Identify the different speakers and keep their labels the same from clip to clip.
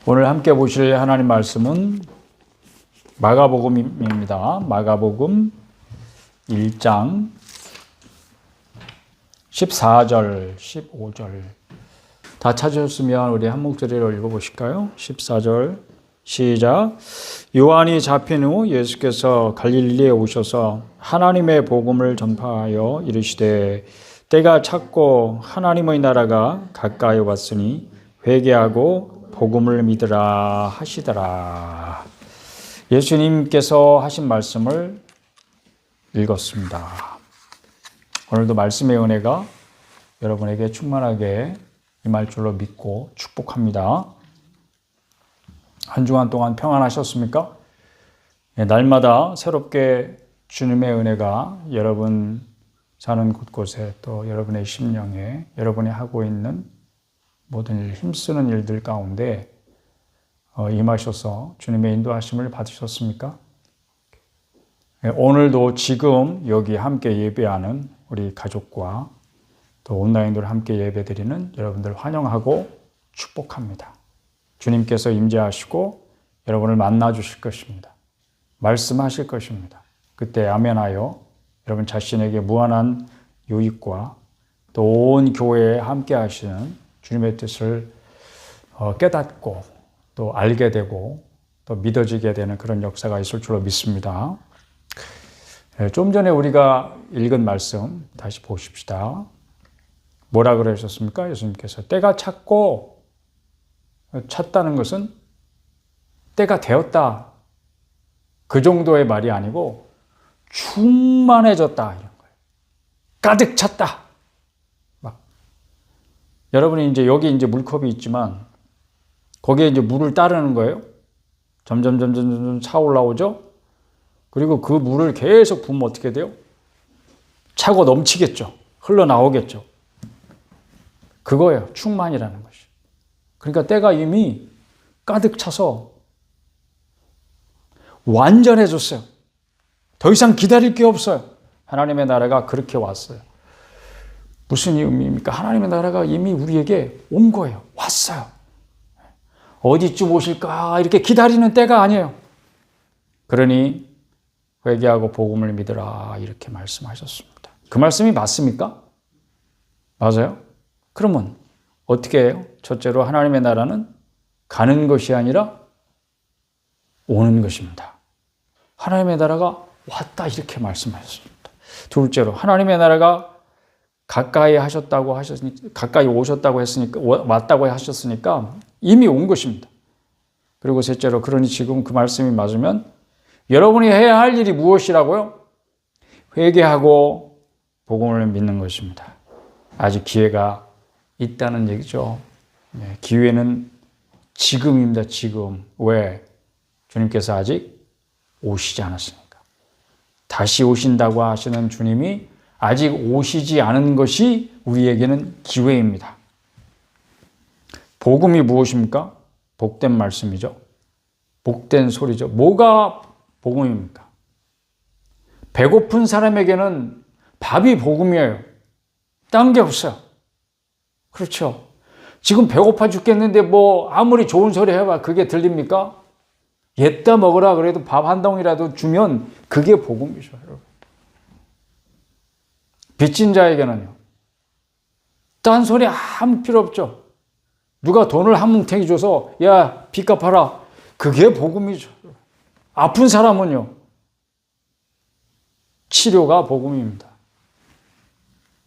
Speaker 1: 오늘 함께 보실 하나님 말씀은 마가복음입니다. 마가복음 1장 14절, 15절. 다 찾으셨으면 우리 한 목소리로 읽어보실까요? 14절 시작. 요한이 잡힌 후 예수께서 갈릴리에 오셔서 하나님의 복음을 전파하여 이르시되 때가 찼고 하나님의 나라가 가까이 왔으니 회개하고 복음을 믿으라 하시더라. 예수님께서 하신 말씀을 읽었습니다. 오늘도 말씀의 은혜가 여러분에게 충만하게 임할 줄로 믿고 축복합니다. 한 주간 동안 평안하셨습니까? 날마다 새롭게 주님의 은혜가 여러분 사는 곳곳에 또 여러분의 심령에 여러분이 하고 있는 모든 일, 힘쓰는 일들 가운데 임하셔서 주님의 인도하심을 받으셨습니까? 오늘도 지금 여기 함께 예배하는 우리 가족과 또 온라인으로 함께 예배드리는 여러분들 환영하고 축복합니다. 주님께서 임재하시고 여러분을 만나 주실 것입니다. 말씀하실 것입니다. 그때 아멘하여 여러분 자신에게 무한한 유익과 또 온 교회에 함께 하시는 주님의 뜻을 깨닫고 또 알게 되고 또 믿어지게 되는 그런 역사가 있을 줄로 믿습니다. 좀 전에 우리가 읽은 말씀 다시 보십시다. 뭐라 그러셨습니까? 예수님께서 때가 찼고, 찼다는 것은 때가 되었다. 그 정도의 말이 아니고 충만해졌다 이런 거예요. 가득 찼다. 막 여러분이 이제 여기 이제 물컵이 있지만 거기에 이제 물을 따르는 거예요. 점점 차 올라오죠. 그리고 그 물을 계속 부으면 어떻게 돼요? 차고 넘치겠죠. 흘러나오겠죠. 그거예요. 충만이라는 것이. 그러니까 때가 이미 가득 차서 완전해졌어요. 더 이상 기다릴 게 없어요. 하나님의 나라가 그렇게 왔어요. 무슨 의미입니까? 하나님의 나라가 이미 우리에게 온 거예요. 왔어요. 어디쯤 오실까 이렇게 기다리는 때가 아니에요. 그러니 회개하고 복음을 믿으라 이렇게 말씀하셨습니다. 그 말씀이 맞습니까? 맞아요? 그러면 어떻게 해요? 첫째로 하나님의 나라는 가는 것이 아니라 오는 것입니다. 하나님의 나라가 왔다 이렇게 말씀하셨습니다. 둘째로 하나님의 나라가 가까이 오셨다고 했으니까 왔다고 하셨으니까 이미 온 것입니다. 그리고 셋째로 그러니 지금 그 말씀이 맞으면 여러분이 해야 할 일이 무엇이라고요? 회개하고 복음을 믿는 것입니다. 아직 기회가 있다는 얘기죠. 기회는 지금입니다. 지금. 왜? 주님께서 아직 오시지 않았으니까. 다시 오신다고 하시는 주님이 아직 오시지 않은 것이 우리에게는 기회입니다. 복음이 무엇입니까? 복된 말씀이죠. 복된 소리죠. 뭐가 복음입니까? 배고픈 사람에게는 밥이 복음이에요. 딴 게 없어요. 그렇죠. 지금 배고파 죽겠는데 뭐 아무리 좋은 소리 해봐 그게 들립니까? 옛다 먹으라 그래도 밥 한 덩이라도 주면 그게 복음이죠. 여러분. 빚진 자에게는요. 딴 소리 아무 필요 없죠. 누가 돈을 한 뭉탱이 줘서 야 빚 갚아라. 그게 복음이죠. 아픈 사람은요. 치료가 복음입니다.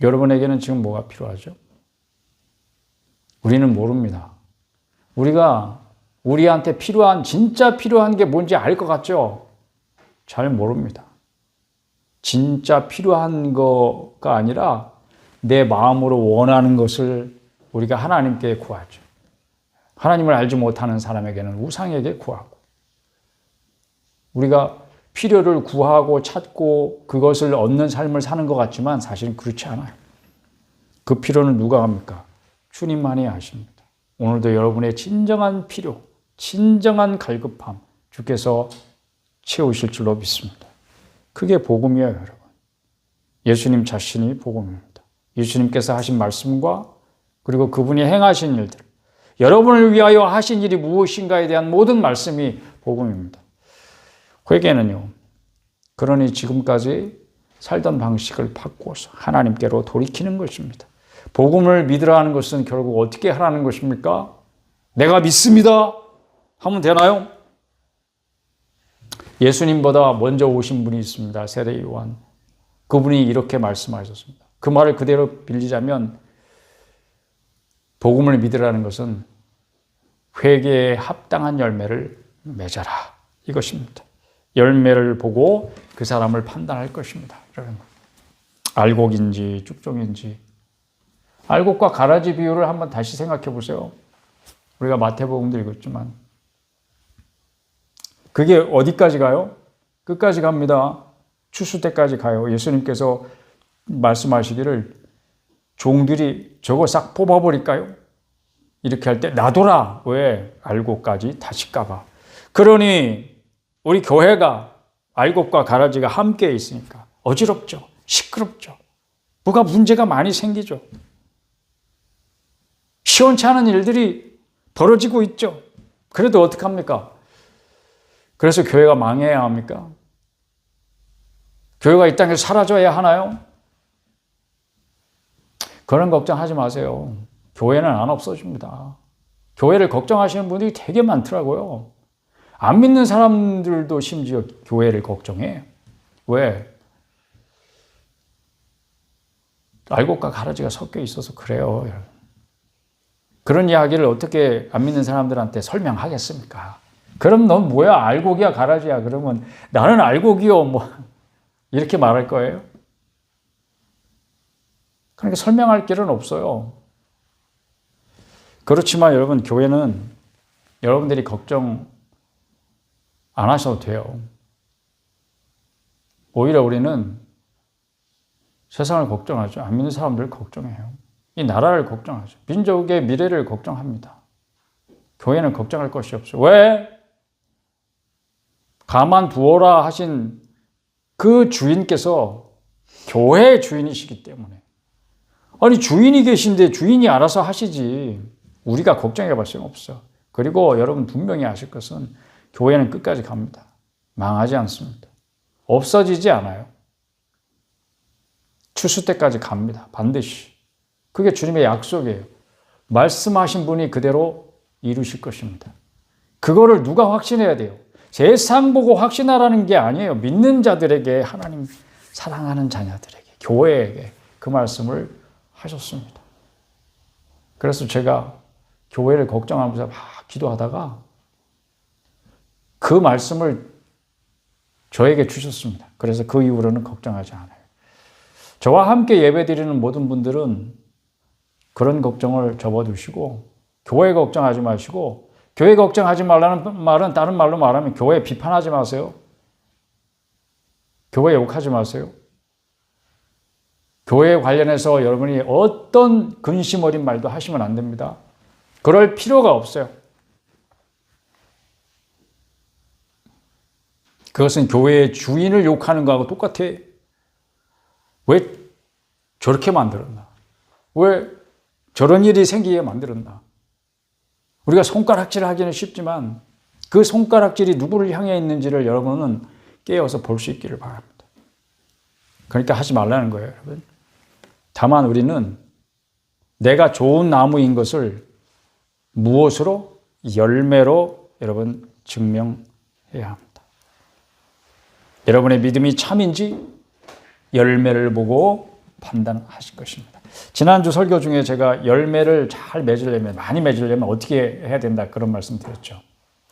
Speaker 1: 여러분에게는 지금 뭐가 필요하죠? 우리는 모릅니다. 우리가 우리한테 진짜 필요한 게 뭔지 알 것 같죠? 잘 모릅니다. 진짜 필요한 거가 아니라 내 마음으로 원하는 것을 우리가 하나님께 구하죠. 하나님을 알지 못하는 사람에게는 우상에게 구하고 우리가 필요를 구하고 찾고 그것을 얻는 삶을 사는 것 같지만 사실은 그렇지 않아요. 그 필요는 누가 합니까? 주님만이 아십니다. 오늘도 여러분의 진정한 필요, 진정한 갈급함 주께서 채우실 줄로 믿습니다. 그게 복음이에요, 여러분. 예수님 자신이 복음입니다. 예수님께서 하신 말씀과 그리고 그분이 행하신 일들, 여러분을 위하여 하신 일이 무엇인가에 대한 모든 말씀이 복음입니다. 회개는요. 그러니 지금까지 살던 방식을 바꿔서 하나님께로 돌이키는 것입니다. 복음을 믿으라 하는 것은 결국 어떻게 하라는 것입니까? 내가 믿습니다 하면 되나요? 예수님보다 먼저 오신 분이 있습니다. 세례 요한. 그분이 이렇게 말씀하셨습니다. 그 말을 그대로 빌리자면 복음을 믿으라는 것은 회개에 합당한 열매를 맺어라 이것입니다. 열매를 보고 그 사람을 판단할 것입니다. 알곡인지 쭉종인지. 알곡과 가라지 비유를 한번 다시 생각해 보세요. 우리가 마태복음도 읽었지만 그게 어디까지 가요? 끝까지 갑니다. 추수 때까지 가요. 예수님께서 말씀하시기를 종들이 저거 싹 뽑아버릴까요? 이렇게 할 때 놔둬라. 왜? 알곡까지 다실까봐. 그러니 우리 교회가 알곡과 가라지가 함께 있으니까 어지럽죠. 시끄럽죠. 뭐가 문제가 많이 생기죠. 시원치 않은 일들이 벌어지고 있죠. 그래도 어떡합니까? 그래서 교회가 망해야 합니까? 교회가 이 땅에서 사라져야 하나요? 그런 걱정하지 마세요. 교회는 안 없어집니다. 교회를 걱정하시는 분들이 되게 많더라고요. 안 믿는 사람들도 심지어 교회를 걱정해. 왜? 알곡과 가라지가 섞여 있어서 그래요. 그런 이야기를 어떻게 안 믿는 사람들한테 설명하겠습니까? 그럼 넌 뭐야? 알곡이야 가라지야? 그러면 나는 알곡이요. 뭐 이렇게 말할 거예요? 그러니까 설명할 길은 없어요. 그렇지만 여러분, 교회는 여러분들이 걱정 안 하셔도 돼요. 오히려 우리는 세상을 걱정하죠. 안 믿는 사람들을 걱정해요. 이 나라를 걱정하죠. 민족의 미래를 걱정합니다. 교회는 걱정할 것이 없어요. 왜? 가만두어라 하신 그 주인께서 교회의 주인이시기 때문에. 아니, 주인이 계신데 주인이 알아서 하시지. 우리가 걱정해 볼 수는 없어. 그리고 여러분 분명히 아실 것은 교회는 끝까지 갑니다. 망하지 않습니다. 없어지지 않아요. 추수 때까지 갑니다. 반드시. 그게 주님의 약속이에요. 말씀하신 분이 그대로 이루실 것입니다. 그거를 누가 확신해야 돼요? 세상 보고 확신하라는 게 아니에요. 믿는 자들에게, 하나님 사랑하는 자녀들에게, 교회에게 그 말씀을 하셨습니다. 그래서 제가 교회를 걱정하면서 막 기도하다가 그 말씀을 저에게 주셨습니다. 그래서 그 이후로는 걱정하지 않아요. 저와 함께 예배드리는 모든 분들은 그런 걱정을 접어두시고 교회 걱정하지 마시고, 교회 걱정하지 말라는 말은 다른 말로 말하면 교회 비판하지 마세요. 교회 욕하지 마세요. 교회에 관련해서 여러분이 어떤 근심 어린 말도 하시면 안 됩니다. 그럴 필요가 없어요. 그것은 교회의 주인을 욕하는 거하고 똑같아. 왜 저렇게 만들었나? 왜 저런 일이 생기게 만들었나? 우리가 손가락질을 하기는 쉽지만 그 손가락질이 누구를 향해 있는지를 여러분은 깨어서 볼 수 있기를 바랍니다. 그러니까 하지 말라는 거예요, 여러분. 다만 우리는 내가 좋은 나무인 것을 무엇으로? 열매로 여러분 증명해야 합니다. 여러분의 믿음이 참인지 열매를 보고 판단하실 것입니다. 지난주 설교 중에 제가 열매를 잘 맺으려면, 많이 맺으려면 어떻게 해야 된다 그런 말씀 드렸죠.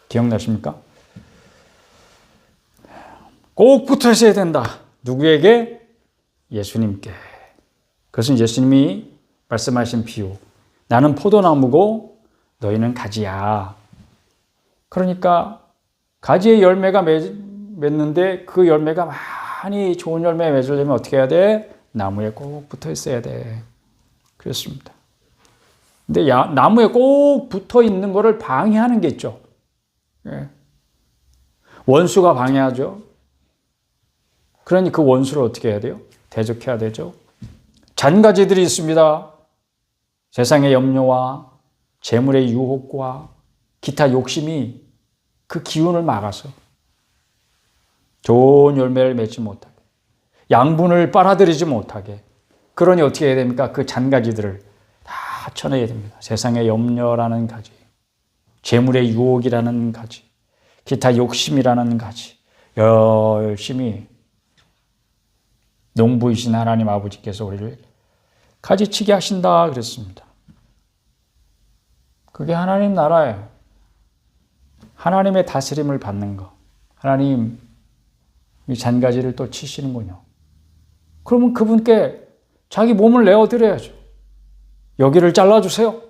Speaker 1: 기억나십니까? 꼭 붙어 있어야 된다. 누구에게? 예수님께. 그것은 예수님이 말씀하신 비유. 나는 포도나무고 너희는 가지야. 그러니까 가지의 열매가 맺는데 그 열매가 많이 좋은 열매 맺으려면 어떻게 해야 돼? 나무에 꼭 붙어 있어야 돼. 그렇습니다. 근데 나무에 꼭 붙어 있는 것을 방해하는 게 있죠. 예. 원수가 방해하죠. 그러니 그 원수를 어떻게 해야 돼요? 대적해야 되죠. 잔가지들이 있습니다. 세상의 염려와 재물의 유혹과 기타 욕심이 그 기운을 막아서 좋은 열매를 맺지 못하게, 양분을 빨아들이지 못하게, 그러니 어떻게 해야 됩니까? 그 잔가지들을 다 쳐내야 됩니다. 세상의 염려라는 가지, 재물의 유혹이라는 가지, 기타 욕심이라는 가지, 열심히 농부이신 하나님 아버지께서 우리를 가지치게 하신다 그랬습니다. 그게 하나님 나라예요. 하나님의 다스림을 받는 거. 하나님 이 잔가지를 또 치시는군요. 그러면 그분께 자기 몸을 내어드려야죠. 여기를 잘라주세요.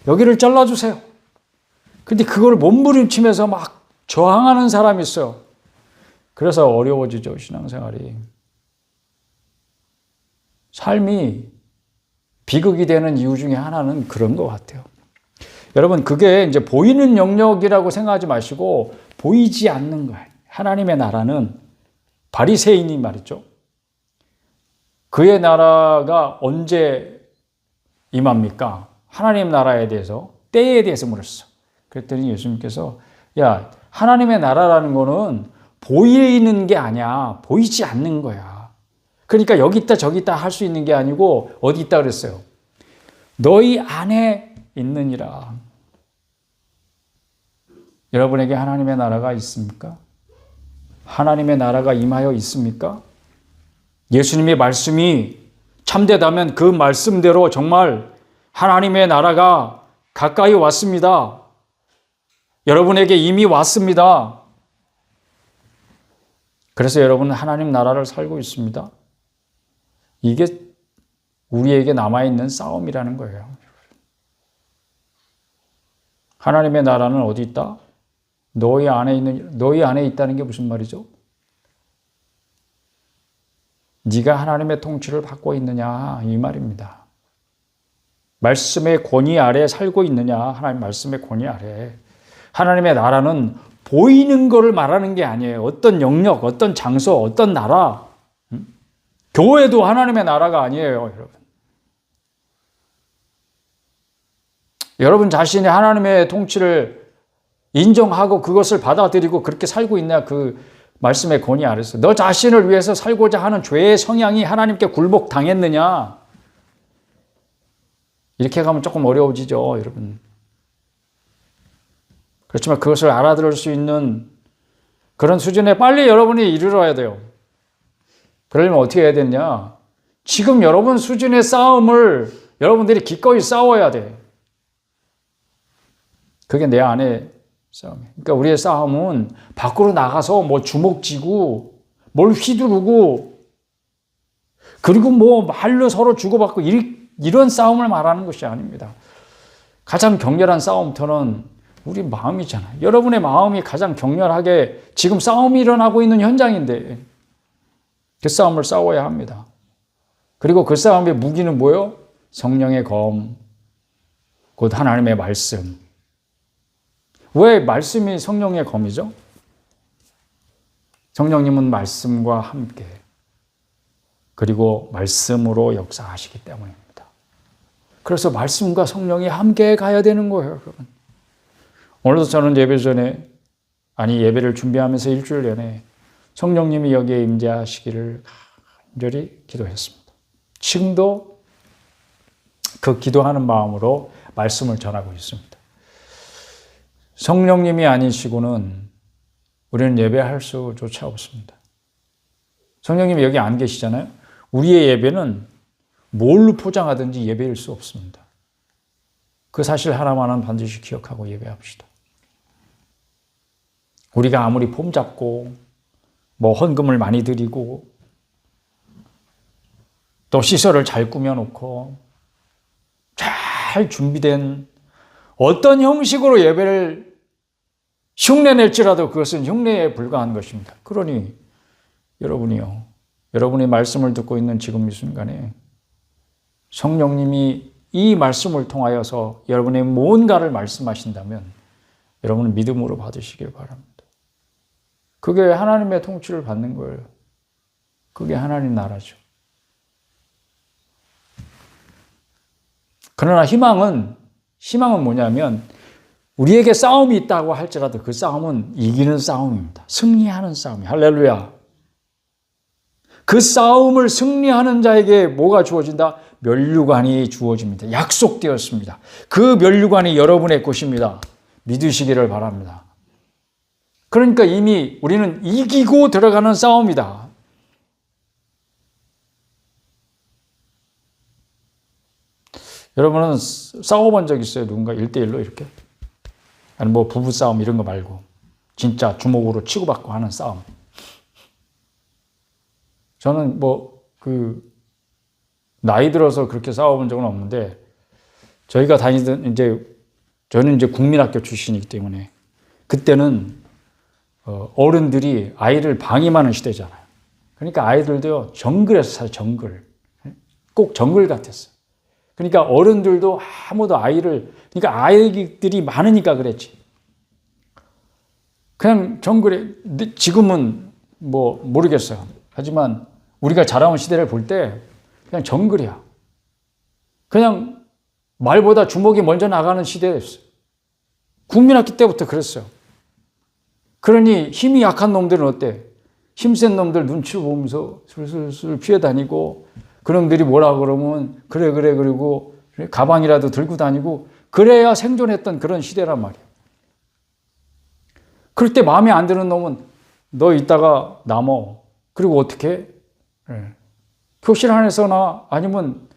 Speaker 1: 여기를 잘라주세요. 근데 그걸 몸부림치면서 막 저항하는 사람이 있어요. 그래서 어려워지죠, 신앙생활이. 삶이 비극이 되는 이유 중에 하나는 그런 것 같아요. 여러분, 그게 이제 보이는 영역이라고 생각하지 마시고 보이지 않는 거예요. 하나님의 나라는 바리새인이 말이죠. 그의 나라가 언제 임합니까? 하나님 나라에 대해서, 때에 대해서 물었어. 그랬더니 예수님께서 야, 하나님의 나라라는 거는 보이는 게 아니야. 보이지 않는 거야. 그러니까 여기 있다 저기 있다 할 수 있는 게 아니고 어디 있다 그랬어요? 너희 안에 있느니라. 여러분에게 하나님의 나라가 있습니까? 하나님의 나라가 임하여 있습니까? 예수님의 말씀이 참되다면 그 말씀대로 정말 하나님의 나라가 가까이 왔습니다. 여러분에게 이미 왔습니다. 그래서 여러분은 하나님 나라를 살고 있습니다. 이게 우리에게 남아있는 싸움이라는 거예요. 하나님의 나라는 어디 있다? 너희 안에 있다는 게 무슨 말이죠? 네가 하나님의 통치를 받고 있느냐 이 말입니다. 말씀의 권위 아래 살고 있느냐, 하나님 말씀의 권위 아래. 하나님의 나라는 보이는 거를 말하는 게 아니에요. 어떤 영역, 어떤 장소, 어떤 나라. 교회도 하나님의 나라가 아니에요, 여러분. 여러분 자신이 하나님의 통치를 인정하고 그것을 받아들이고 그렇게 살고 있냐, 그 말씀의 권위 아래서. 너 자신을 위해서 살고자 하는 죄의 성향이 하나님께 굴복당했느냐. 이렇게 가면 조금 어려워지죠, 여러분. 그렇지만 그것을 알아들을 수 있는 그런 수준에 빨리 여러분이 이르러야 돼요. 그러려면 어떻게 해야 되냐? 지금 여러분 수준의 싸움을 여러분들이 기꺼이 싸워야 돼. 그게 내 안에 싸움이에요. 그러니까 우리의 싸움은 밖으로 나가서 뭐 주먹 쥐고 뭘 휘두르고 그리고 뭐 말로 서로 주고받고 이런 싸움을 말하는 것이 아닙니다. 가장 격렬한 싸움터는 우리 마음이잖아요. 여러분의 마음이 가장 격렬하게 지금 싸움이 일어나고 있는 현장인데 그 싸움을 싸워야 합니다. 그리고 그 싸움의 무기는 뭐예요? 성령의 검, 곧 하나님의 말씀. 왜 말씀이 성령의 검이죠? 성령님은 말씀과 함께 그리고 말씀으로 역사하시기 때문입니다. 그래서 말씀과 성령이 함께 가야 되는 거예요, 여러분. 오늘도 저는 예배를 준비하면서 일주일 내내 성령님이 여기에 임재하시기를 간절히 기도했습니다. 지금도 그 기도하는 마음으로 말씀을 전하고 있습니다. 성령님이 아니시고는 우리는 예배할 수조차 없습니다. 성령님이 여기 안 계시잖아요. 우리의 예배는 뭘로 포장하든지 예배일 수 없습니다. 그 사실 하나만은 반드시 기억하고 예배합시다. 우리가 아무리 폼 잡고 뭐 헌금을 많이 드리고 또 시설을 잘 꾸며놓고 잘 준비된 어떤 형식으로 예배를 흉내낼지라도 그것은 흉내에 불과한 것입니다. 그러니 여러분이요, 여러분의 말씀을 듣고 있는 지금 이 순간에 성령님이 이 말씀을 통하여서 여러분의 뭔가를 말씀하신다면 여러분은 믿음으로 받으시길 바랍니다. 그게 하나님의 통치를 받는 거예요. 그게 하나님 나라죠. 그러나 희망은 희망은 뭐냐면 우리에게 싸움이 있다고 할지라도 그 싸움은 이기는 싸움입니다. 승리하는 싸움이에요. 할렐루야. 그 싸움을 승리하는 자에게 뭐가 주어진다? 면류관이 주어집니다. 약속되었습니다. 그 면류관이 여러분의 것입니다. 믿으시기를 바랍니다. 그러니까 이미 우리는 이기고 들어가는 싸움이다. 여러분은 싸워본 적 있어요? 누군가 1대1로 이렇게? 아니 뭐 부부싸움 이런 거 말고 진짜 주먹으로 치고받고 하는 싸움. 저는 나이 들어서 그렇게 싸워본 적은 없는데 저희가 다니던 저는 이제 국민학교 출신이기 때문에 그때는 어른들이 아이를 방임하는 시대잖아요. 그러니까 아이들도요 정글에서 살아요. 정글. 꼭 정글 같았어요. 그러니까 어른들도 아무도 그러니까 아이들이 많으니까 그랬지. 그냥 정글에, 지금은 뭐 모르겠어요. 하지만 우리가 자라온 시대를 볼 때 그냥 정글이야. 그냥 말보다 주먹이 먼저 나가는 시대였어요. 국민학기 때부터 그랬어요. 그러니 힘이 약한 놈들은 어때? 힘센 놈들 눈치를 보면서 슬슬 피해 다니고 그놈들이 뭐라 그러면 그래 그리고 가방이라도 들고 다니고 그래야 생존했던 그런 시대란 말이에요. 그럴 때 마음에 안 드는 놈은 너 이따가 남어. 그리고 어떻게 해? 교실 안에서나 아니면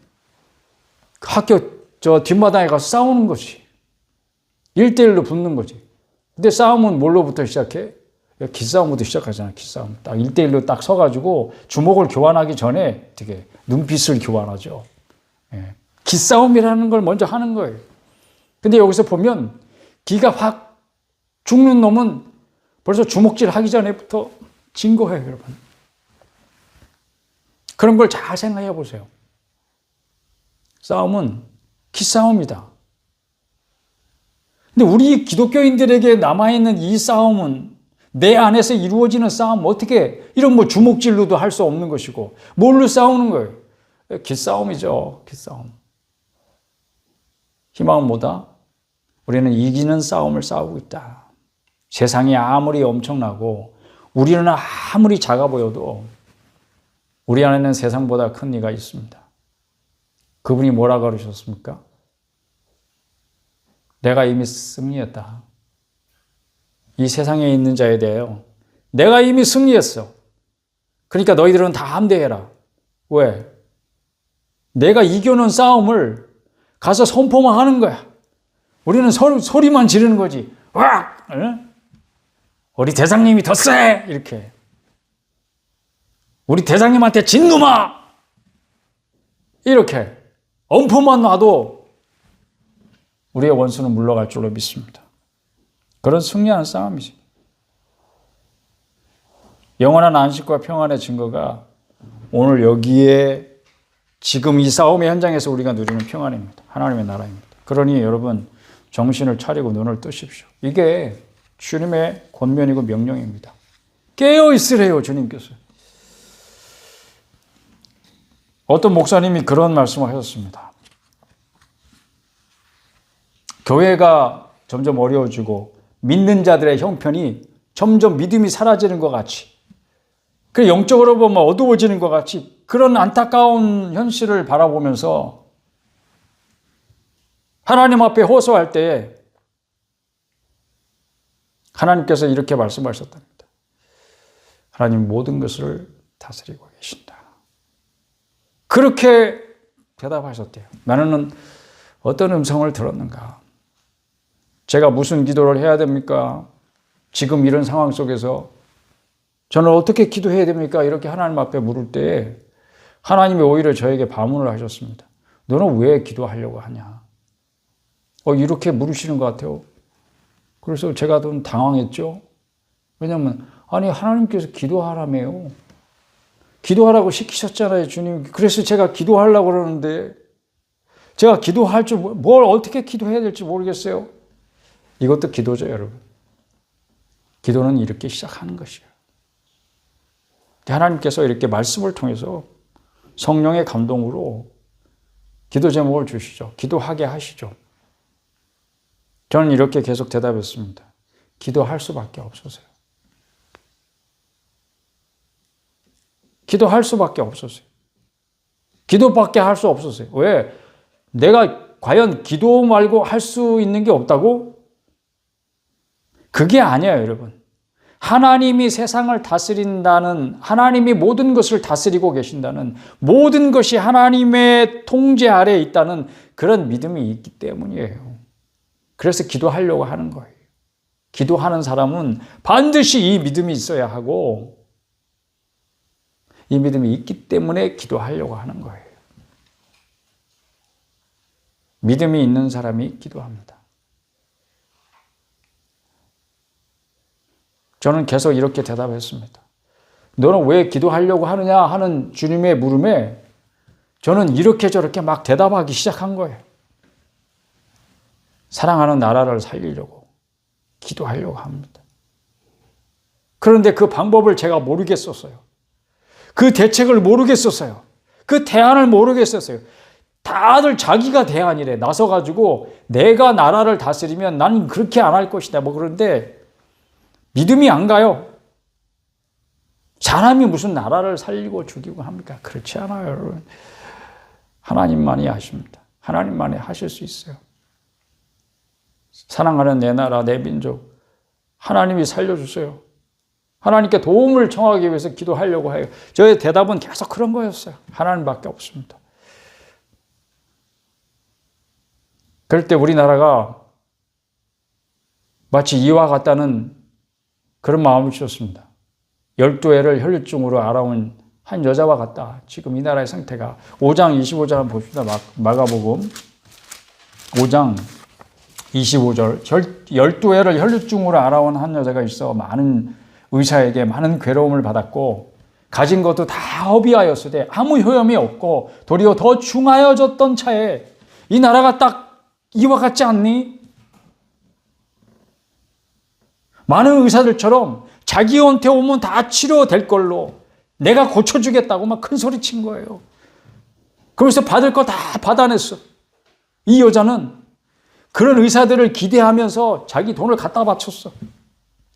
Speaker 1: 학교 뒷마당에 가서 싸우는 거지. 1대1로 붙는 거지. 근데 싸움은 뭘로부터 시작해? 기싸움부터 시작하잖아. 기싸움. 딱 1대1로 딱 서가지고 주먹을 교환하기 전에 되게 눈빛을 교환하죠. 기싸움이라는 걸 먼저 하는 거예요. 근데 여기서 보면 기가 확 죽는 놈은 벌써 주먹질 하기 전에부터 진 거예요, 여러분. 그런 걸 잘 생각해 보세요. 싸움은 기싸움이다. 근데 우리 기독교인들에게 남아있는 이 싸움은 내 안에서 이루어지는 싸움, 어떻게 이런 뭐 주먹질로도 할 수 없는 것이고 뭘로 싸우는 거예요? 기싸움이죠. 기싸움. 희망은 뭐다? 우리는 이기는 싸움을 싸우고 있다. 세상이 아무리 엄청나고 우리는 아무리 작아 보여도 우리 안에는 세상보다 큰 이가 있습니다. 그분이 뭐라고 그러셨습니까? 내가 이미 승리했다. 이 세상에 있는 자에 대하여 내가 이미 승리했어. 그러니까 너희들은 다 함대해라. 왜? 내가 이겨놓은 싸움을 가서 선포만 하는 거야. 우리는 소리만 지르는 거지. 와! 우리 대장님이 더 세! 이렇게. 우리 대장님한테 진놈아! 이렇게. 엄포만 놔도 우리의 원수는 물러갈 줄로 믿습니다. 그런 승리하는 싸움이지. 영원한 안식과 평안의 증거가 오늘 여기에 지금 이 싸움의 현장에서 우리가 누리는 평안입니다. 하나님의 나라입니다. 그러니 여러분 정신을 차리고 눈을 뜨십시오. 이게 주님의 권면이고 명령입니다. 깨어 있으래요, 주님께서. 어떤 목사님이 그런 말씀을 하셨습니다. 교회가 점점 어려워지고 믿는 자들의 형편이 점점 믿음이 사라지는 것 같이, 그 영적으로 보면 어두워지는 것 같이 그런 안타까운 현실을 바라보면서 하나님 앞에 호소할 때에 하나님께서 이렇게 말씀하셨답니다. 하나님 모든 것을 다스리고 계신다. 그렇게 대답하셨대요. 나는 어떤 음성을 들었는가? 제가 무슨 기도를 해야 됩니까? 지금 이런 상황 속에서 저는 어떻게 기도해야 됩니까? 이렇게 하나님 앞에 물을 때에 하나님이 오히려 저에게 반문을 하셨습니다. 너는 왜 기도하려고 하냐? 이렇게 물으시는 것 같아요. 그래서 제가 좀 당황했죠. 왜냐하면 아니 하나님께서 기도하라며요. 기도하라고 시키셨잖아요, 주님. 그래서 제가 기도하려고 그러는데 제가 기도할 줄 뭘 어떻게 기도해야 될지 모르겠어요. 이것도 기도죠, 여러분. 기도는 이렇게 시작하는 것이에요. 하나님께서 이렇게 말씀을 통해서 성령의 감동으로 기도 제목을 주시죠. 기도하게 하시죠. 저는 이렇게 계속 대답했습니다. 기도할 수밖에 없었어요. 기도할 수밖에 없었어요. 기도밖에 할 수 없었어요. 왜? 내가 과연 기도 말고 할 수 있는 게 없다고? 그게 아니에요, 여러분. 하나님이 세상을 다스린다는, 하나님이 모든 것을 다스리고 계신다는, 모든 것이 하나님의 통제 아래에 있다는 그런 믿음이 있기 때문이에요. 그래서 기도하려고 하는 거예요. 기도하는 사람은 반드시 이 믿음이 있어야 하고, 이 믿음이 있기 때문에 기도하려고 하는 거예요. 믿음이 있는 사람이 기도합니다. 저는 계속 이렇게 대답했습니다. 너는 왜 기도하려고 하느냐 하는 주님의 물음에 저는 이렇게 저렇게 막 대답하기 시작한 거예요. 사랑하는 나라를 살리려고 기도하려고 합니다. 그런데 그 방법을 제가 모르겠었어요. 그 대책을 모르겠었어요. 그 대안을 모르겠었어요. 다들 자기가 대안이래. 나서가지고 내가 나라를 다스리면 나는 그렇게 안 할 것이다. 뭐 그런데 믿음이 안 가요. 사람이 무슨 나라를 살리고 죽이고 합니까? 그렇지 않아요, 여러분. 하나님만이 하십니다. 하나님만이 하실 수 있어요. 사랑하는 내 나라, 내 민족, 하나님이 살려주세요. 하나님께 도움을 청하기 위해서 기도하려고 해요. 저의 대답은 계속 그런 거였어요. 하나님밖에 없습니다. 그럴 때 우리나라가 마치 이와 같다는 그런 마음을 주셨습니다. 12해를 혈류증으로 알아온 한 여자와 같다. 지금 이 나라의 상태가. 5장 25절 한번 봅시다. 마가복음 5장 25절. 12해를 혈류증으로 알아온 한 여자가 있어 많은 의사에게 많은 괴로움을 받았고 가진 것도 다 허비하였으되 아무 효험이 없고 도리어 더 중하여졌던 차에 이 나라가 딱 이와 같지 않니? 많은 의사들처럼 자기한테 오면 다 치료될 걸로 내가 고쳐주겠다고 막 큰 소리 친 거예요. 그러면서 받을 거 다 받아냈어. 이 여자는 그런 의사들을 기대하면서 자기 돈을 갖다 바쳤어.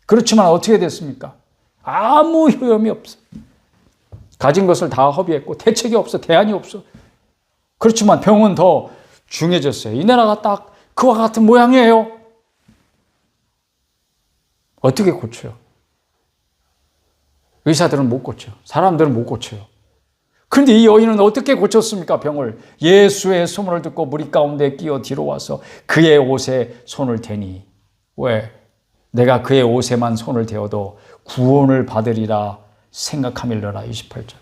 Speaker 1: 그렇지만 어떻게 됐습니까? 아무 효험이 없어. 가진 것을 다 허비했고 대책이 없어. 대안이 없어. 그렇지만 병은 더 중해졌어요. 이 나라가 딱 그와 같은 모양이에요. 어떻게 고쳐요? 의사들은 못 고쳐요. 사람들은 못 고쳐요. 그런데 이 여인은 어떻게 고쳤습니까? 병을. 예수의 소문을 듣고 무리 가운데 끼어 뒤로 와서 그의 옷에 손을 대니. 왜? 내가 그의 옷에만 손을 대어도 구원을 받으리라 생각함일러라. 28절.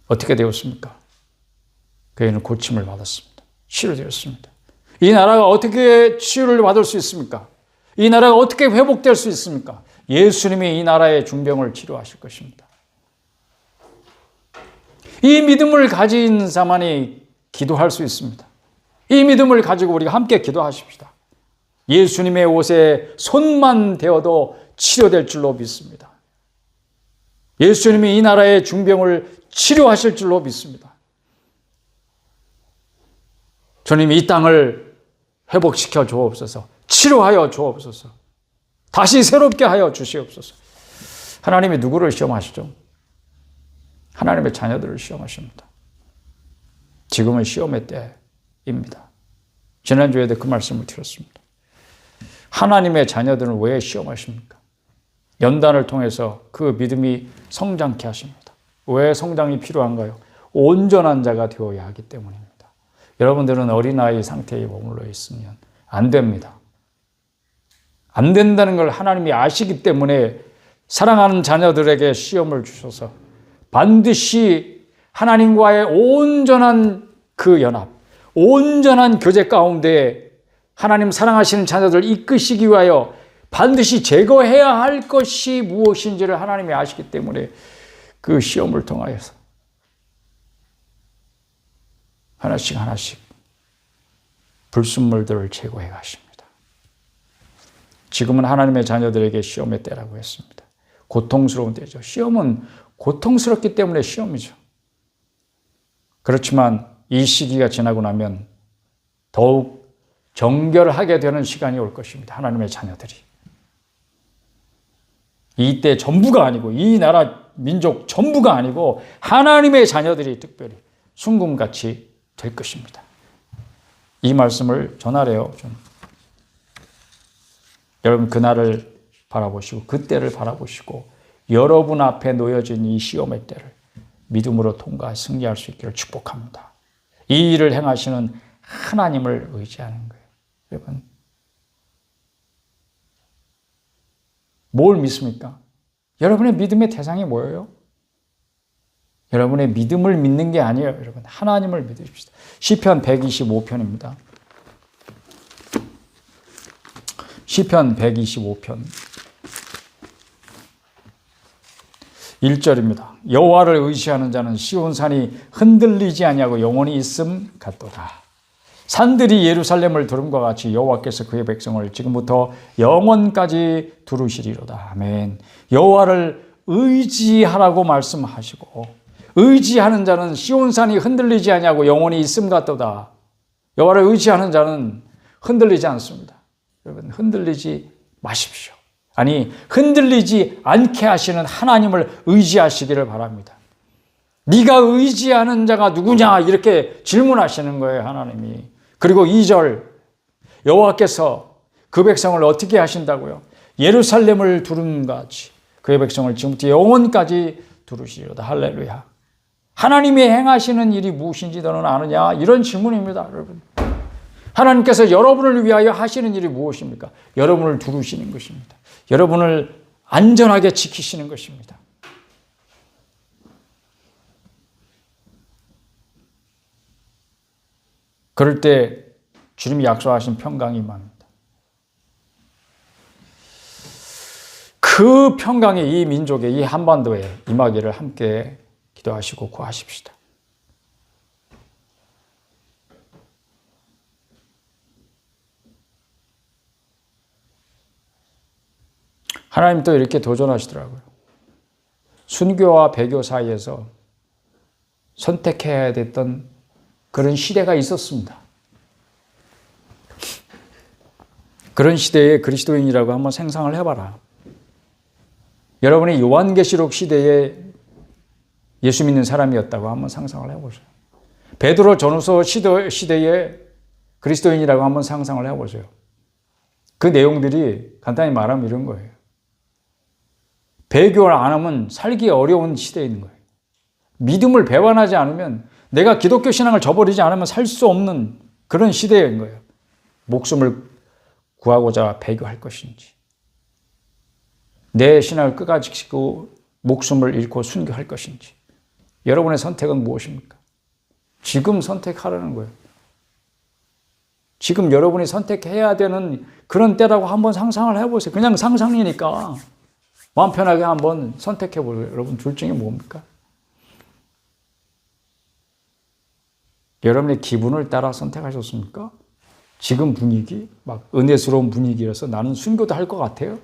Speaker 1: 어떻게 되었습니까? 그애는 고침을 받았습니다. 치료되었습니다. 이 나라가 어떻게 치유를 받을 수 있습니까? 이 나라가 어떻게 회복될 수 있습니까? 예수님이 이 나라의 중병을 치료하실 것입니다. 이 믿음을 가진 자만이 기도할 수 있습니다. 이 믿음을 가지고 우리가 함께 기도하십시다. 예수님의 옷에 손만 대어도 치료될 줄로 믿습니다. 예수님이 이 나라의 중병을 치료하실 줄로 믿습니다. 주님 이 땅을 회복시켜 주옵소서. 치료하여 주옵소서. 다시 새롭게 하여 주시옵소서. 하나님이 누구를 시험하시죠? 하나님의 자녀들을 시험하십니다. 지금은 시험의 때입니다. 지난주에도 그 말씀을 드렸습니다. 하나님의 자녀들은 왜 시험하십니까? 연단을 통해서 그 믿음이 성장케 하십니다. 왜 성장이 필요한가요? 온전한 자가 되어야 하기 때문입니다. 여러분들은 어린아이 상태에 머물러 있으면 안 됩니다. 안 된다는 걸 하나님이 아시기 때문에 사랑하는 자녀들에게 시험을 주셔서 반드시 하나님과의 온전한 그 연합, 온전한 교제 가운데 하나님 사랑하시는 자녀들을 이끄시기 위하여 반드시 제거해야 할 것이 무엇인지를 하나님이 아시기 때문에 그 시험을 통하여서 하나씩 하나씩 불순물들을 제거해 가십니다. 지금은 하나님의 자녀들에게 시험의 때라고 했습니다. 고통스러운 때죠. 시험은 고통스럽기 때문에 시험이죠. 그렇지만 이 시기가 지나고 나면 더욱 정결하게 되는 시간이 올 것입니다. 하나님의 자녀들이. 이때 전부가 아니고 이 나라 민족 전부가 아니고 하나님의 자녀들이 특별히 순금같이 될 것입니다. 이 말씀을 전하래요. 여러분 그날을 바라보시고 그때를 바라보시고 여러분 앞에 놓여진 이 시험의 때를 믿음으로 통과해 승리할 수 있기를 축복합니다. 이 일을 행하시는 하나님을 의지하는 거예요. 여러분 뭘 믿습니까? 여러분의 믿음의 대상이 뭐예요? 여러분의 믿음을 믿는 게 아니에요. 여러분 하나님을 믿으십시다. 시편 125편입니다. 시편 125편 1절입니다. 여호와를 의지하는 자는 시온산이 흔들리지 아니하고 영원히 있음 같도다. 산들이 예루살렘을 두름과 같이 여호와께서 그의 백성을 지금부터 영원까지 두르시리로다. 아멘. 여호와를 의지하라고 말씀하시고 의지하는 자는 시온산이 흔들리지 아니하고 영원히 있음 같도다. 여호와를 의지하는 자는 흔들리지 않습니다. 여러분 흔들리지 마십시오. 아니 흔들리지 않게 하시는 하나님을 의지하시기를 바랍니다. 네가 의지하는 자가 누구냐 이렇게 질문하시는 거예요. 하나님이. 그리고 2절 여호와께서 그 백성을 어떻게 하신다고요? 예루살렘을 두름같이 그의 백성을 지금부터 영원까지 두르시리로다. 할렐루야. 하나님이 행하시는 일이 무엇인지 너는 아느냐? 이런 질문입니다. 여러분. 하나님께서 여러분을 위하여 하시는 일이 무엇입니까? 여러분을 두르시는 것입니다. 여러분을 안전하게 지키시는 것입니다. 그럴 때 주님이 약속하신 평강이 임합니다. 그 평강이 이 민족의 이 한반도에 임하기를 함께 기도하시고 구하십시다. 하나님 또 이렇게 도전하시더라고요. 순교와 배교 사이에서 선택해야 됐던 그런 시대가 있었습니다. 그런 시대에 그리스도인이라고 한번 생각을 해봐라. 여러분이 요한계시록 시대에 예수 믿는 사람이었다고 한번 상상을 해보세요. 베드로 전후서 시대에 그리스도인이라고 한번 상상을 해보세요. 그 내용들이 간단히 말하면 이런 거예요. 배교를 안 하면 살기 어려운 시대에 있는 거예요. 믿음을 배반하지 않으면 내가 기독교 신앙을 저버리지 않으면 살 수 없는 그런 시대인 거예요. 목숨을 구하고자 배교할 것인지 내 신앙을 끝까지 지키고 목숨을 잃고 순교할 것인지 여러분의 선택은 무엇입니까? 지금 선택하라는 거예요. 지금 여러분이 선택해야 되는 그런 때라고 한번 상상을 해보세요. 그냥 상상이니까 마음 편하게 한번 선택해보세요. 여러분 둘 중에 뭡니까? 여러분의 기분을 따라 선택하셨습니까? 지금 분위기, 막 은혜스러운 분위기라서 나는 순교도 할 것 같아요?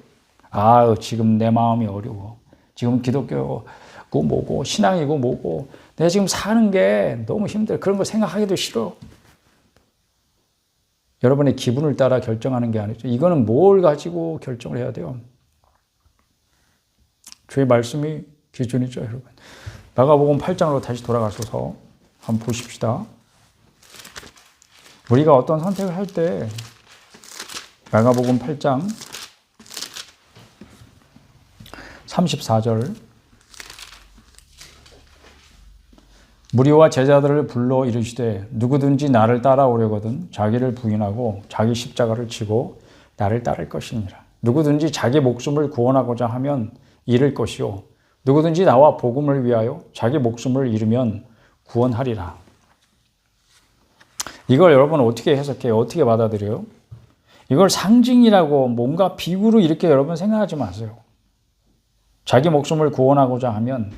Speaker 1: 지금 내 마음이 어려워. 지금 기독교고 뭐고 신앙이고 뭐고 내가 지금 사는 게 너무 힘들어. 그런 거 생각하기도 싫어. 여러분의 기분을 따라 결정하는 게 아니죠. 이거는 뭘 가지고 결정을 해야 돼요? 주의 말씀이 기준이죠, 여러분. 마가복음 8장으로 다시 돌아가셔서 한번 보십시다. 우리가 어떤 선택을 할 때 마가복음 8장 34절 무리와 제자들을 불러 이르시되 누구든지 나를 따라오려거든 자기를 부인하고 자기 십자가를 지고 나를 따를 것이니라. 누구든지 자기 목숨을 구원하고자 하면 잃을 것이요 누구든지 나와 복음을 위하여 자기 목숨을 잃으면 구원하리라. 이걸 여러분 어떻게 해석해요? 어떻게 받아들여요? 이걸 상징이라고 뭔가 비유로 이렇게 여러분 생각하지 마세요. 자기 목숨을 구원하고자 하면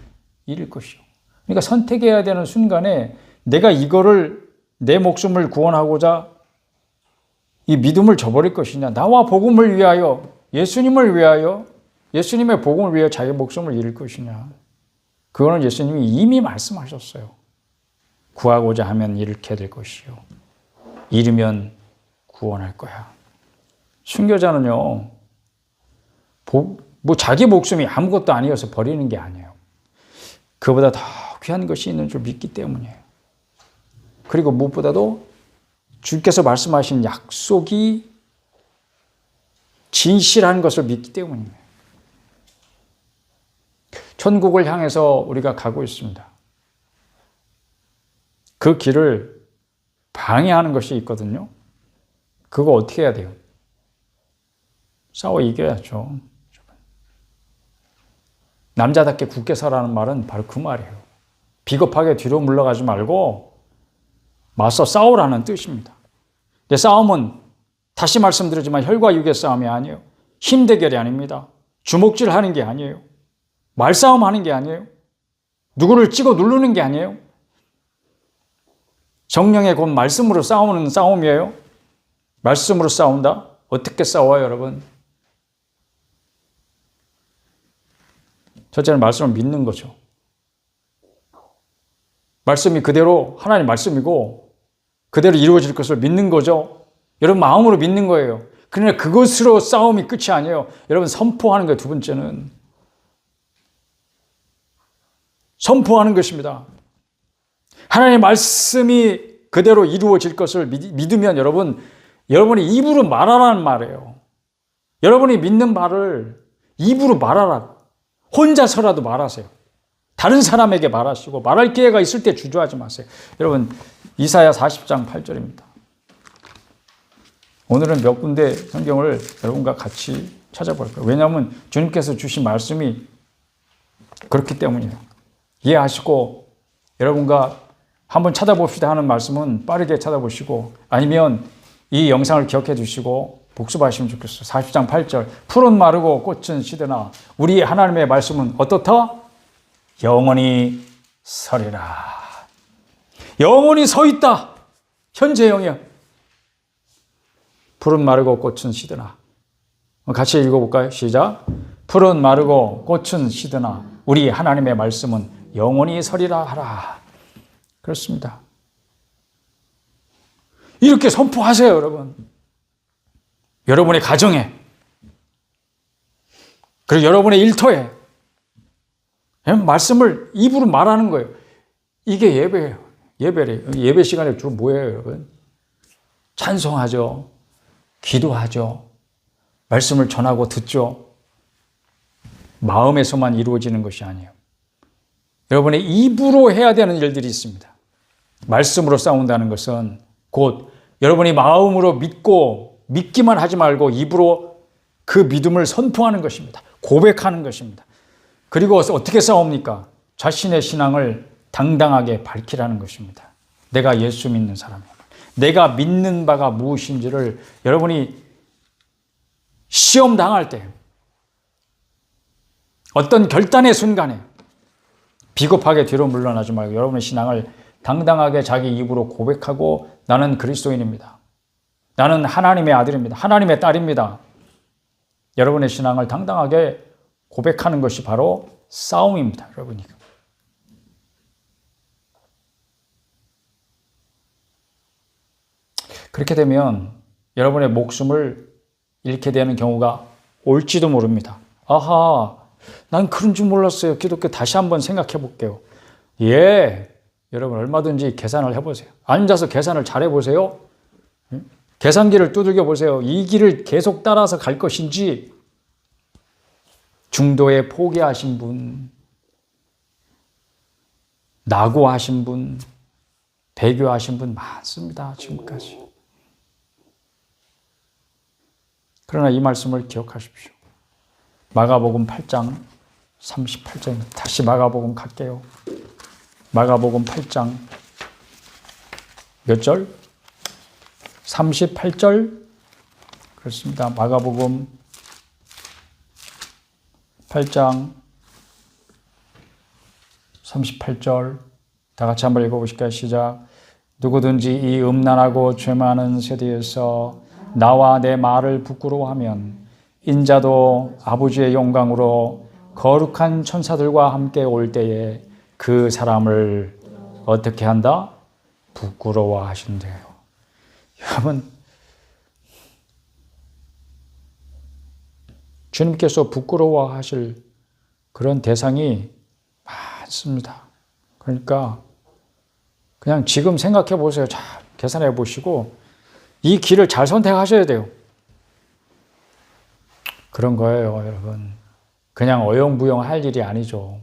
Speaker 1: 잃을 것이요. 그러니까 선택해야 되는 순간에 내가 이거를 내 목숨을 구원하고자 이 믿음을 저버릴 것이냐, 나와 복음을 위하여 예수님을 위하여 예수님의 복음을 위하여 자기 목숨을 잃을 것이냐. 그거는 예수님이 이미 말씀하셨어요. 구하고자 하면 잃게 될 것이요 잃으면 구원할 거야. 순교자는요, 뭐 자기 목숨이 아무것도 아니어서 버리는 게 아니에요. 그보다 더 귀한 것이 있는 줄 믿기 때문이에요. 그리고 무엇보다도 주께서 말씀하신 약속이 진실한 것을 믿기 때문입니다. 천국을 향해서 우리가 가고 있습니다. 그 길을 방해하는 것이 있거든요. 그거 어떻게 해야 돼요? 싸워 이겨야죠. 남자답게 굳게 서라는 말은 바로 그 말이에요. 비겁하게 뒤로 물러가지 말고 맞서 싸우라는 뜻입니다. 근데 싸움은 다시 말씀드리지만 혈과 육의 싸움이 아니에요. 힘 대결이 아닙니다. 주먹질 하는 게 아니에요. 말싸움 하는 게 아니에요. 누구를 찍어 누르는 게 아니에요. 성령의 곧 말씀으로 싸우는 싸움이에요. 말씀으로 싸운다? 어떻게 싸워요, 여러분? 첫째는 말씀을 믿는 거죠. 말씀이 그대로 하나님 말씀이고 그대로 이루어질 것을 믿는 거죠. 여러분 마음으로 믿는 거예요. 그러나 그것으로 싸움이 끝이 아니에요. 여러분 선포하는 거예요. 두 번째는 선포하는 것입니다. 하나님의 말씀이 그대로 이루어질 것을 믿으면 여러분이 입으로 말하라는 말이에요. 여러분이 믿는 말을 입으로 말하라. 혼자서라도 말하세요. 다른 사람에게 말하시고 말할 기회가 있을 때 주저하지 마세요. 여러분 이사야 40장 8절입니다. 오늘은 몇 군데 성경을 여러분과 같이 찾아볼 거예요. 왜냐하면 주님께서 주신 말씀이 그렇기 때문이에요. 이해하시고 여러분과 한번 찾아봅시다 하는 말씀은 빠르게 찾아보시고 아니면 이 영상을 기억해 주시고 복습하시면 좋겠어요. 40장 8절 풀은 마르고 꽃은 시드나 우리 하나님의 말씀은 어떻다? 영원히 서리라. 영원히 서 있다. 현재형이야. 풀은 마르고 꽃은 시드나. 같이 읽어볼까요? 시작. 풀은 마르고 꽃은 시드나 우리 하나님의 말씀은 영원히 서리라 하라. 그렇습니다. 이렇게 선포하세요, 여러분. 여러분의 가정에 그리고 여러분의 일터에 말씀을 입으로 말하는 거예요. 이게 예배예요. 예배 시간에 주로 뭐예요, 여러분? 찬송하죠. 기도하죠. 말씀을 전하고 듣죠. 마음에서만 이루어지는 것이 아니에요. 여러분의 입으로 해야 되는 일들이 있습니다. 말씀으로 싸운다는 것은 곧 여러분이 마음으로 믿기만 하지 말고 입으로 그 믿음을 선포하는 것입니다. 고백하는 것입니다. 그리고 어떻게 싸웁니까? 자신의 신앙을 당당하게 밝히라는 것입니다. 내가 예수 믿는 사람이야. 내가 믿는 바가 무엇인지를 여러분이 시험 당할 때 어떤 결단의 순간에 비겁하게 뒤로 물러나지 말고 여러분의 신앙을 당당하게 자기 입으로 고백하고 나는 그리스도인입니다. 나는 하나님의 아들입니다. 하나님의 딸입니다. 여러분의 신앙을 당당하게 고백하는 것이 바로 싸움입니다. 여러분이. 그렇게 되면 여러분의 목숨을 잃게 되는 경우가 올지도 모릅니다. 아하, 난 그런 줄 몰랐어요. 기독교 다시 한번 생각해 볼게요. 예, 여러분 얼마든지 계산을 해보세요. 앉아서 계산을 잘 해보세요. 계산기를 두들겨 보세요. 이 길을 계속 따라서 갈 것인지 중도에 포기하신 분, 낙오하신 분, 배교하신 분 많습니다. 지금까지. 그러나 이 말씀을 기억하십시오. 마가복음 8장 38절입니다. 다시 마가복음 갈게요. 마가복음 8장 몇 절? 38절? 그렇습니다. 마가복음 8장 38절 다 같이 한번 읽어보실까요? 시작. 누구든지 이 음란하고 죄 많은 세대에서 나와 내 말을 부끄러워하면 인자도 아버지의 영광으로 거룩한 천사들과 함께 올 때에 그 사람을 어떻게 한다? 부끄러워하신대요. 여러분, 주님께서 부끄러워하실 그런 대상이 많습니다. 그러니까 그냥 지금 생각해 보세요. 잘 계산해 보시고 이 길을 잘 선택하셔야 돼요. 그런 거예요, 여러분. 그냥 어영부영 할 일이 아니죠.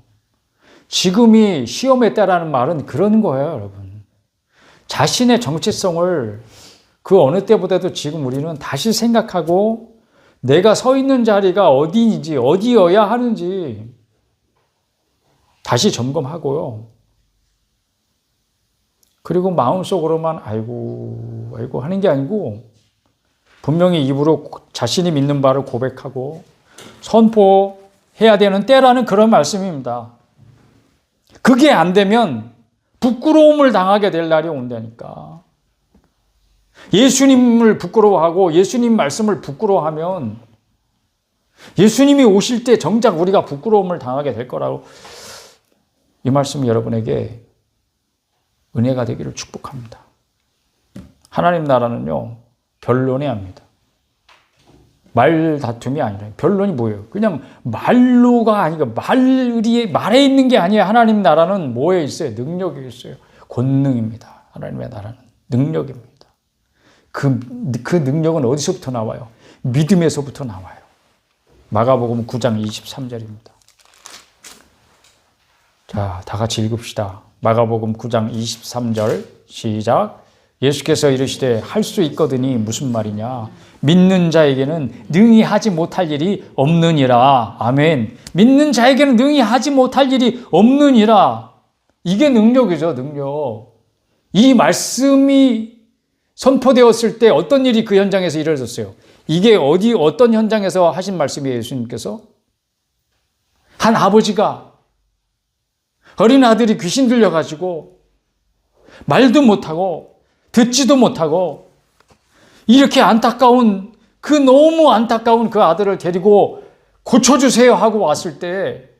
Speaker 1: 지금이 시험의 때라는 말은 그런 거예요, 여러분. 자신의 정체성을 그 어느 때보다도 지금 우리는 다시 생각하고 내가 서 있는 자리가 어디인지, 어디여야 하는지 다시 점검하고요. 그리고 마음속으로만 아이고 하는 게 아니고 분명히 입으로 자신이 믿는 바를 고백하고 선포해야 되는 때라는 그런 말씀입니다. 그게 안 되면 부끄러움을 당하게 될 날이 온다니까. 예수님을 부끄러워하고 예수님 말씀을 부끄러워하면 예수님이 오실 때 정작 우리가 부끄러움을 당하게 될 거라고 이 말씀 여러분에게 은혜가 되기를 축복합니다. 하나님 나라는요, 변론이 합니다. 말 다툼이 아니라 변론이 뭐예요? 그냥 말로가 아니고 말에 있는 게 아니에요. 하나님 나라는 뭐에 있어요? 능력에 있어요. 권능입니다. 하나님의 나라는 능력입니다. 그 능력은 어디서부터 나와요? 믿음에서부터 나와요. 마가복음 9장 23절입니다. 자, 다 같이 읽읍시다. 마가복음 9장 23절 시작. 예수께서 이르시되 할 수 있거든이 무슨 말이냐? 믿는 자에게는 능히 하지 못할 일이 없느니라. 아멘. 믿는 자에게는 능히 하지 못할 일이 없느니라. 이게 능력이죠, 능력. 이 말씀이 선포되었을 때 어떤 일이 그 현장에서 이루어졌어요? 이게 어떤 현장에서 하신 말씀이에요, 예수님께서? 한 아버지가 어린 아들이 귀신 들려가지고 말도 못하고 듣지도 못하고 이렇게 안타까운 너무 안타까운 그 아들을 데리고 고쳐주세요 하고 왔을 때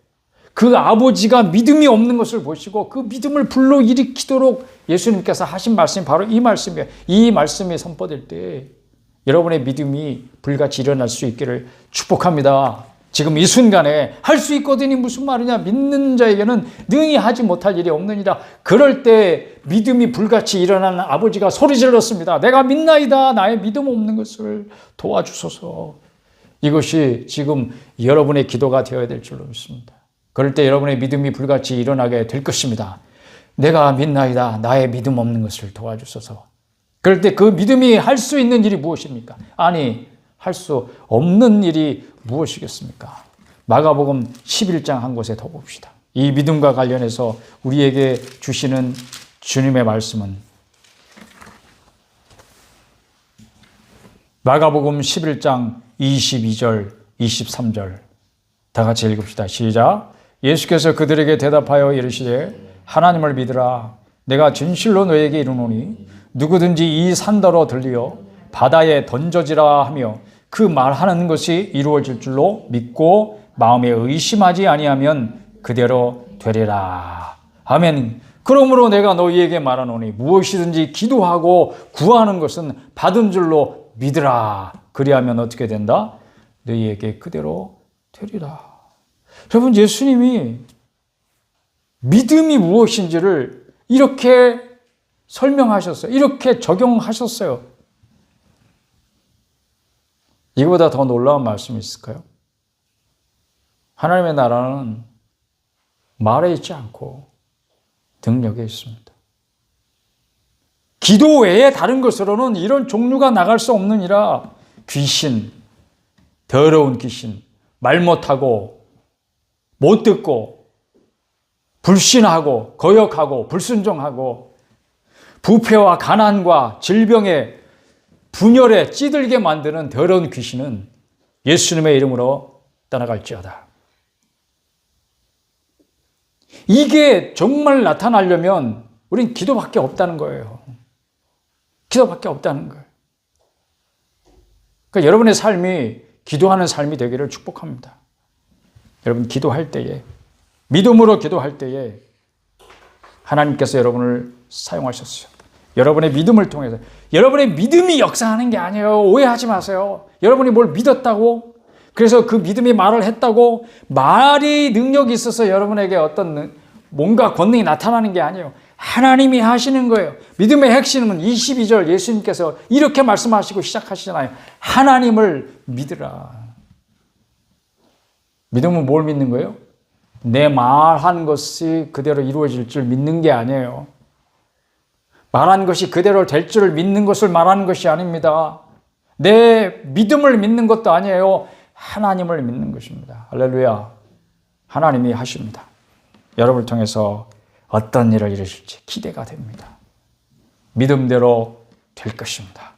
Speaker 1: 그 아버지가 믿음이 없는 것을 보시고 그 믿음을 불러일으키도록 예수님께서 하신 말씀이 바로 이 말씀이에요. 이 말씀이 선포될 때 여러분의 믿음이 불같이 일어날 수 있기를 축복합니다. 지금 이 순간에 할 수 있거든이 무슨 말이냐? 믿는 자에게는 능히 하지 못할 일이 없느니라. 그럴 때 믿음이 불같이 일어나는 아버지가 소리 질렀습니다. 내가 믿나이다. 나의 믿음 없는 것을 도와주소서. 이것이 지금 여러분의 기도가 되어야 될 줄로 믿습니다. 그럴 때 여러분의 믿음이 불같이 일어나게 될 것입니다. 내가 믿나이다. 나의 믿음 없는 것을 도와주소서. 그럴 때 그 믿음이 할 수 있는 일이 무엇입니까? 아니, 할 수 없는 일이 무엇이겠습니까? 마가복음 11장 한 곳에 더 봅시다. 이 믿음과 관련해서 우리에게 주시는 주님의 말씀은 마가복음 11장 22절, 23절 다 같이 읽읍시다. 시작. 예수께서 그들에게 대답하여 이르시되 하나님을 믿으라. 내가 진실로 너에게 이르노니 누구든지 이 산더러 들리어 바다에 던져지라 하며 그 말하는 것이 이루어질 줄로 믿고 마음에 의심하지 아니하면 그대로 되리라. 아멘. 그러므로 내가 너희에게 말하노니 무엇이든지 기도하고 구하는 것은 받은 줄로 믿으라. 그리하면 어떻게 된다? 너희에게 그대로 되리라. 여러분, 예수님이 믿음이 무엇인지를 이렇게 설명하셨어요. 이렇게 적용하셨어요. 이거보다 더 놀라운 말씀이 있을까요? 하나님의 나라는 말에 있지 않고 능력에 있습니다. 기도 외에 다른 것으로는 이런 종류가 나갈 수 없느니라. 귀신, 더러운 귀신, 말 못하고 못 듣고 불신하고 거역하고 불순종하고 부패와 가난과 질병에 분열에 찌들게 만드는 더러운 귀신은 예수님의 이름으로 떠나갈지어다. 이게 정말 나타나려면 우린 기도밖에 없다는 거예요. 기도밖에 없다는 거예요. 그러니까 여러분의 삶이 기도하는 삶이 되기를 축복합니다. 여러분 기도할 때에 믿음으로 기도할 때에 하나님께서 여러분을 사용하셨어요. 여러분의 믿음을 통해서. 여러분의 믿음이 역사하는 게 아니에요. 오해하지 마세요. 여러분이 뭘 믿었다고 그래서 그 믿음이 말을 했다고 말이 능력이 있어서 여러분에게 어떤 뭔가 권능이 나타나는 게 아니에요. 하나님이 하시는 거예요. 믿음의 핵심은 22절 예수님께서 이렇게 말씀하시고 시작하시잖아요. 하나님을 믿으라. 믿음은 뭘 믿는 거예요? 내 말한 것이 그대로 이루어질 줄 믿는 게 아니에요. 말한 것이 그대로 될 줄을 믿는 것을 말하는 것이 아닙니다. 내 믿음을 믿는 것도 아니에요. 하나님을 믿는 것입니다. 할렐루야. 하나님이 하십니다. 여러분을 통해서 어떤 일을 이루실지 기대가 됩니다. 믿음대로 될 것입니다.